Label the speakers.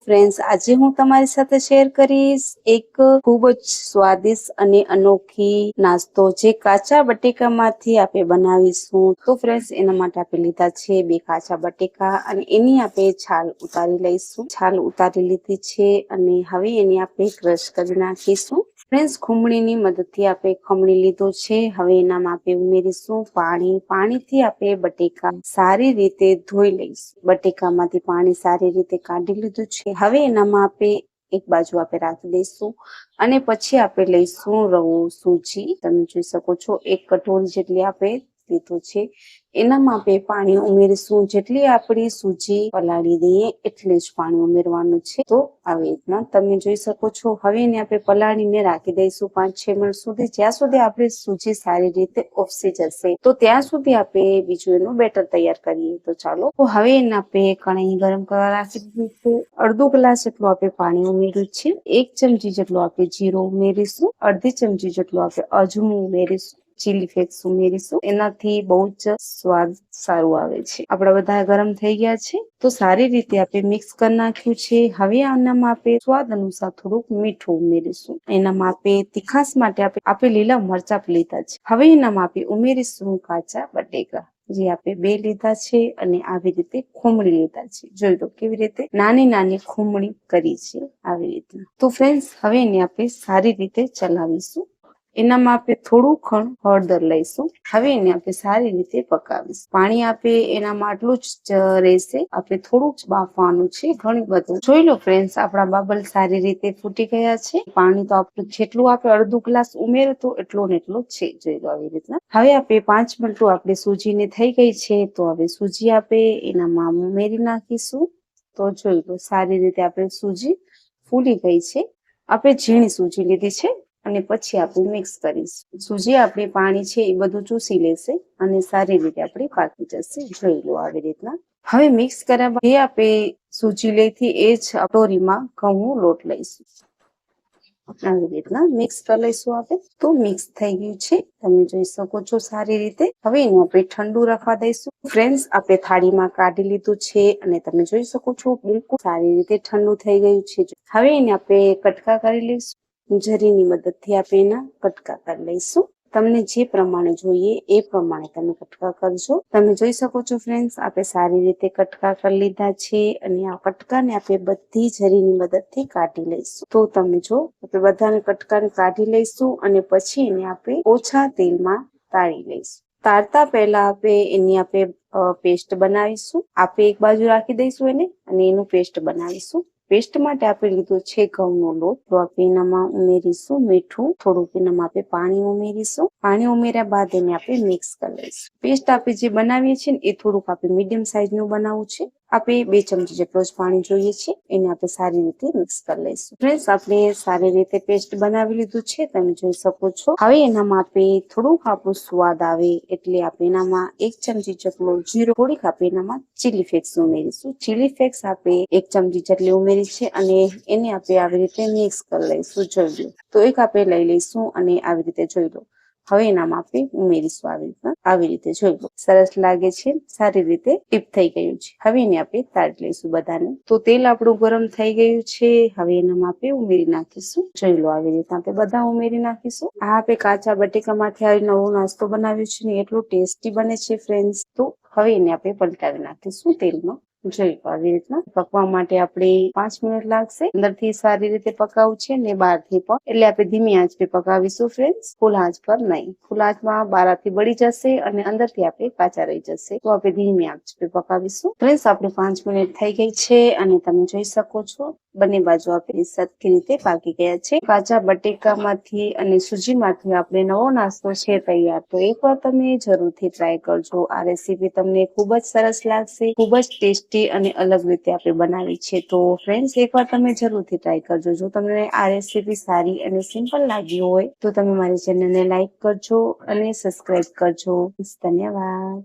Speaker 1: Friends, આજે હું તમારી સાથે શેર કરીશ એક ખૂબ જ સ્વાદિષ્ટ અને અનોખી નાસ્તો જે કાચા બટેકામાંથી આપણે બનાવીશું. તો ફ્રેન્ડ્સ, એના માટે આપણે લીધા છે 2 કાચા બટેકા અને એની આપણે છાલ ઉતારી લઈશું. છાલ ઉતારી લીધી છે અને હવે એની આપણે ક્રશ કરી નાખીશું. ફ્રેન્ડ્સ, ખમણીની મદદથી આપણે ખમણી લીધો છે. હવે એનામાં આપણે ઉમેરીશું પાણી. પાણીથી આપણે બટેકા સારી રીતે ધોઈ લઈશું. બટેકામાંથી પાણી સારી રીતે કાઢી લીધું છે. હવે એનામાં આપણે એક બાજુ આપણે રાખી દઈશું અને પછી આપણે લઈશું રવો, સૂજી. તમે જોઈ શકો છો 1 કટોરી જેટલી આપણે લીધું છે. એનામાં આપણે પાણી ઉમેરીશું. જેટલી આપણી સૂજી પલાળી દઈએ એટલું જ પાણી ઉમેરવાનું છે. તો આવી રીતના તમે જોઈ શકો છો. હવે એને આપણે પલાળીને રાખી દઈશું 5-6 મિનિટ સુધી, જ્યાં સુધી આપણી સૂજી સારી રીતે ઓફસી જશે. તો ત્યાં સુધી આપણે બીજું એનું બેટર તૈયાર કરીએ. તો ચાલો, તો હવે એને આપણે કઢાઈ ગરમ કરવા રાખી દીધી છે. અડધો ગ્લાસ જેટલું આપણે પાણી ઉમેર્યું છે. 1 ચમચી જેટલું આપણે જીરું ઉમેરીશું. અડધી ચમચી જેટલું આપણે અજમું ઉમેરીશું. ચીલી ફ્લેક્સ ઉમેરીશું. એનાથી બહુ જ સ્વાદ સારું આવે છે. આપણા બધા ગરમ થઈ ગયા છે. તો સારી રીતે આપણે મિક્સ કરી નાખ્યું છે. હવે આનામાં આપણે સ્વાદ અનુસાર થોડુંક મીઠું ઉમેરીશું. એનામાં આપણે તીખાસ માટે આપણે લીલા મરચા લીધા છે. હવે એનામાં આપણે ઉમેરીશું કાચા બટેકા, જે આપણે 2 લીધા છે અને આવી રીતે ખમણી લીધા છે. જોઈ લો કેવી રીતે નાની નાની ખમણી કરી છે આવી રીતે. તો ફ્રેન્ડ્સ, હવે એને આપણે સારી રીતે ચલાવીશું. એનામાં આપણે થોડું ખણ હળદર લઈશું. હવે એને આપણે સારી રીતે પકાવીશું. પાણી આપણે એનામાં આટલું જ રહેશે. આપણે થોડુંક જ બાફવાનું છે, ઘણું બધું. જોઈ લો ફ્રેન્ડ્સ, આપણા બબલ સારી રીતે ફૂટી ગયા છે. પાણી તો આપણું જેટલું આપણે અડધો ગ્લાસ ઉમેર્યું એટલું ને એટલું છે. જોઈ લો આવી રીતના. હવે આપણે 5 મિનિટ આપણે સૂજીને થઈ ગઈ છે. તો હવે સૂજી આપણે એનામાં ઉમેરી નાખીશું. તો જોઈ લો સારી રીતે આપણે સૂજી ફૂલી ગઈ છે. આપણે ઝીણી સૂજી લીધી છે અને પછી આપણે મિક્સ કરીશું. સૂજી આપણી પાણી છે એ બધું ચૂસી લેશે અને સારી રીતે આપણી પાકી જશે. જોઈ લો આવી રીતના. હવે મિક્સ કર્યા બાદ જે આપણે સૂજી લેતી એ જ કટોરીમાં ઘઉંનો લોટ લઈશું. આવી રીતના મિક્સ કરી લઈશું આપણે. તો મિક્સ થઈ ગયું છે, તમે જોઈ શકો છો સારી રીતે. હવે એને આપણે ઠંડુ રાખવા દઈશું. ફ્રેન્ડ્સ, આપણે થાળીમાં કાઢી લીધું છે અને તમે જોઈ શકો છો બિલકુલ સારી રીતે ઠંડુ થઈ ગયું છે. હવે એને આપણે કટકા કરી લઈશું. જરીની મદદથી આપણે એના કટકા કરી લઈશું. તમને જે પ્રમાણે જોઈએ એ પ્રમાણે તમે કટકા કરજો. તમે જોઈ શકો છો ફ્રેન્ડ્સ, આપણે સારી રીતે કટકા કરી લીધા છે અને આ કટકાને આપણે બધી જરીની મદદથી કાઢી લઈશું. તો તમે જો આપણે બધાને કટકાને કાઢી લઈશું અને પછી એને આપણે ઓછા તેલમાં તાળી લઈશું. તાળતા પહેલા આપણે પેસ્ટ બનાવીશું. આપણે એક બાજુ રાખી દઈશું એને અને એનું પેસ્ટ બનાવીશું. પેસ્ટ માટે આપણે લીધો છે ઘઉંનો લોટ. તો આપણે એનામાં ઉમેરીશું મીઠું, થોડુંક એનામાં આપણે પાણી ઉમેરીશું. પાણી ઉમેર્યા બાદ એને આપણે મિક્સ કરી લઈશું. પેસ્ટ આપણે જે બનાવીએ છીએ ને એ થોડુંક આપણે મીડિયમ સાઈઝનું બનાવવું છે. આપણે 2 ચમચી જેટલું જ પાણી જોઈએ છે. એને આપણે સારી રીતે મિક્સ કરી લઈશું. ફ્રેન્ડ્સ, આપણે સારી રીતે પેસ્ટ બનાવી લીધું છે, તમે જોઈ શકો છો. હવે એનામાં આપણે થોડુંક આપણું સ્વાદ આવે એટલે આપણે એનામાં 1 ચમચી જેટલું જીરું, થોડીક આપણે એનામાં ચીલી ફ્લેક્સ ઉમેરીશું. ચીલી ફ્લેક્સ આપણે 1 ચમચી જેટલી ઉમેરી છે અને એને આપણે આવી રીતે મિક્સ કરી લઈશું. જોઈ લો. તો એક આપણે લઈ લઈશું અને આવી રીતે જોઈ લો. હવે એનામાં આપણે ઉમેરીશું આવી રીતે જોઈ લો. સરસ લાગે છે, સારી રીતે ડીપ થઈ ગયું છે. હવે એને આપણે તાળી લઈશું બધાને. તો તેલ આપણું ગરમ થઈ ગયું છે. હવે એનામાં આપણે ઉમેરી નાખીશું. જોઈ લો આવી રીતે આપણે બધા ઉમેરી નાખીશું. આ આપણે કાચા બટેકામાંથી આવી નવો નાસ્તો બનાવ્યો છે ને એટલું ટેસ્ટી બને છે ફ્રેન્ડ્સ. તો હવે એને આપણે પલટાવી નાખીશું તેલમાં. જોઈ લો આવી રીતના. પકવા માટે આપણે 5 મિનિટ લાગશે. અંદરથી સારી રીતે પકાવવું છે ને બહારથી પણ, એટલે આપણે ધીમી આંચ પર પકાવીશું ફ્રેન્ડ્સ, ફૂલ આંચ પર નહીં. ફૂલ આંચમાં બહારથી બળી જશે અને અંદરથી આપણે કાચા રહી જશે. તો આપણે ધીમી આંચ પર પકાવીશું. ફ્રેન્ડ્સ, આપણે 5 મિનિટ થઈ ગઈ છે અને તમે જોઈ શકો છો બંને બાજુ આપણી સરખી રીતે પાકી ગયા છે. કાચા બટેકામાંથી અને સૂજીમાંથી આપણે નવો નાસ્તો છે તૈયાર. તો એકવાર તમે જરૂરથી ટ્રાય કરજો. આ રેસીપી તમને ખૂબ જ સરસ લાગશે, ખૂબ જ ટેસ્ટી અને અલગ રીતે આપણે બનાવી છે. તો ફ્રેન્ડ્સ, એકવાર તમે જરૂરથી ટ્રાય કરજો. જો તમને આ રેસીપી સારી અને સિમ્પલ લાગી હોય તો તમે મારી ચેનલને લાઈક કરજો અને સબસ્ક્રાઇબ કરજો. ધન્યવાદ.